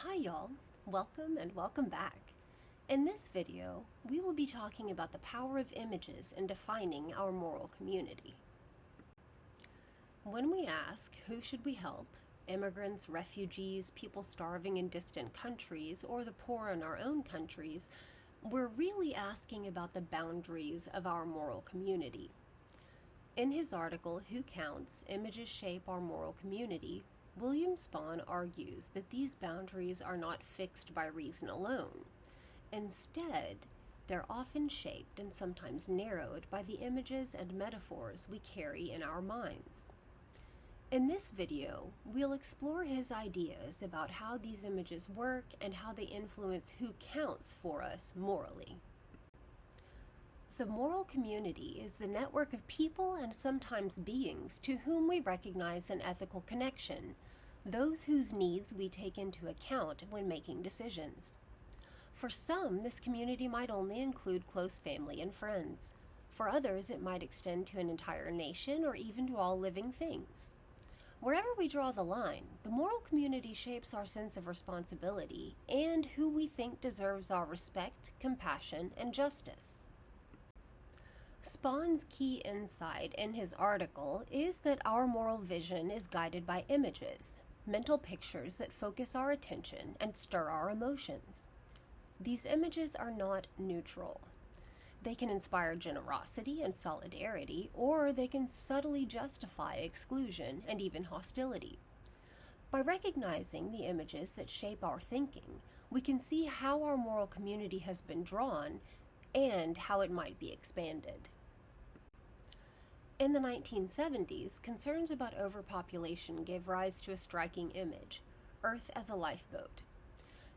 Hi y'all, welcome and welcome back. In this video, we will be talking about the power of images in defining our moral community. When we ask, who should we help? Immigrants, refugees, people starving in distant countries, or the poor in our own countries, we're really asking about the boundaries of our moral community. In his article, Who Counts? Images Shape Our Moral Community, William Spohn argues that these boundaries are not fixed by reason alone. Instead, they're often shaped and sometimes narrowed by the images and metaphors we carry in our minds. In this video, we'll explore his ideas about how these images work and how they influence who counts for us morally. The moral community is the network of people and sometimes beings to whom we recognize an ethical connection, those whose needs we take into account when making decisions. For some, this community might only include close family and friends. For others, it might extend to an entire nation or even to all living things. Wherever we draw the line, the moral community shapes our sense of responsibility and who we think deserves our respect, compassion, and justice. Spohn's key insight in his article is that our moral vision is guided by images, mental pictures that focus our attention and stir our emotions. These images are not neutral. They can inspire generosity and solidarity, or they can subtly justify exclusion and even hostility. By recognizing the images that shape our thinking, we can see how our moral community has been drawn and how it might be expanded. In the 1970s, concerns about overpopulation gave rise to a striking image: Earth as a lifeboat.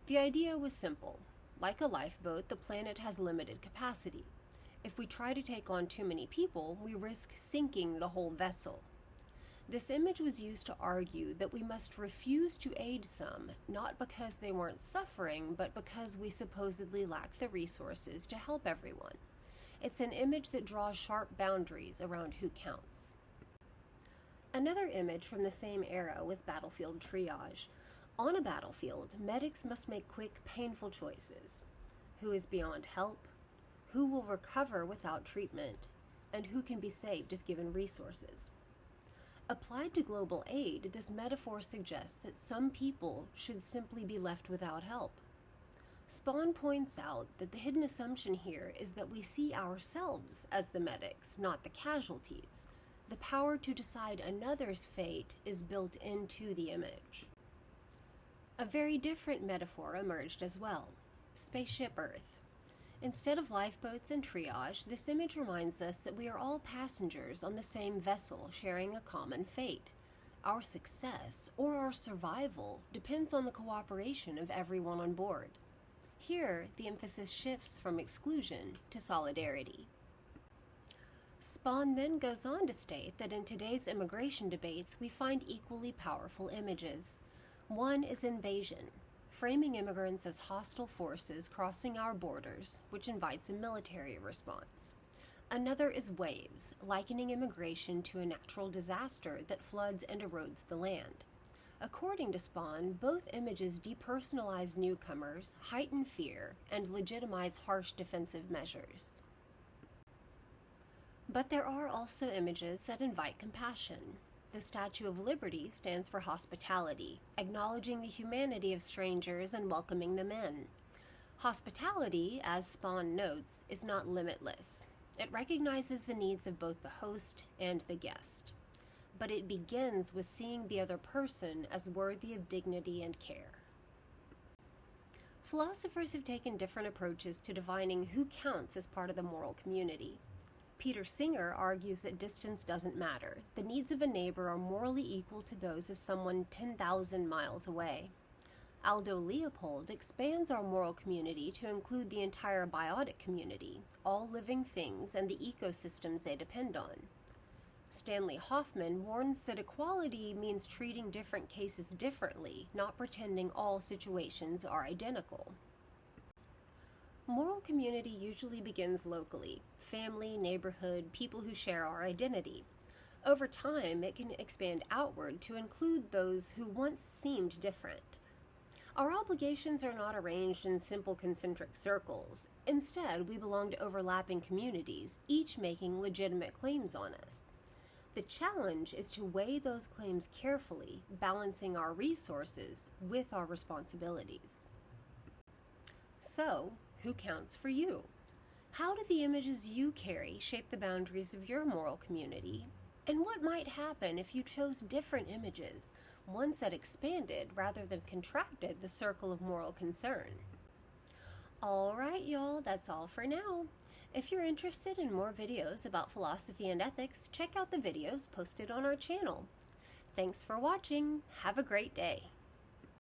The idea was simple. Like a lifeboat, the planet has limited capacity. If we try to take on too many people, we risk sinking the whole vessel. This image was used to argue that we must refuse to aid some, not because they weren't suffering, but because we supposedly lack the resources to help everyone. It's an image that draws sharp boundaries around who counts. Another image from the same era was battlefield triage. On a battlefield, medics must make quick, painful choices. Who is beyond help? Who will recover without treatment? And who can be saved if given resources? Applied to global aid, this metaphor suggests that some people should simply be left without help. Spohn points out that the hidden assumption here is that we see ourselves as the medics, not the casualties. The power to decide another's fate is built into the image. A very different metaphor emerged as well: Spaceship Earth. Instead of lifeboats and triage, this image reminds us that we are all passengers on the same vessel sharing a common fate. Our success, or our survival, depends on the cooperation of everyone on board. Here, the emphasis shifts from exclusion to solidarity. Spohn then goes on to state that in today's immigration debates, we find equally powerful images. One is invasion, framing immigrants as hostile forces crossing our borders, which invites a military response. Another is waves, likening immigration to a natural disaster that floods and erodes the land. According to Spohn, both images depersonalize newcomers, heighten fear, and legitimize harsh defensive measures. But there are also images that invite compassion. The Statue of Liberty stands for hospitality, acknowledging the humanity of strangers and welcoming them in. Hospitality, as Spohn notes, is not limitless. It recognizes the needs of both the host and the guest. But it begins with seeing the other person as worthy of dignity and care. Philosophers have taken different approaches to defining who counts as part of the moral community. Peter Singer argues that distance doesn't matter. The needs of a neighbor are morally equal to those of someone 10,000 miles away. Aldo Leopold expands our moral community to include the entire biotic community, all living things and the ecosystems they depend on. Stanley Hoffman warns that equality means treating different cases differently, not pretending all situations are identical. Moral community usually begins locally: family, neighborhood, people who share our identity. Over time, it can expand outward to include those who once seemed different. Our obligations are not arranged in simple concentric circles. Instead, we belong to overlapping communities, each making legitimate claims on us. The challenge is to weigh those claims carefully, balancing our resources with our responsibilities. So, who counts for you? How do the images you carry shape the boundaries of your moral community? And what might happen if you chose different images, ones that expanded rather than contracted the circle of moral concern? All right, y'all, that's all for now. If you're interested in more videos about philosophy and ethics, check out the videos posted on our channel. Thanks for watching. Have a great day.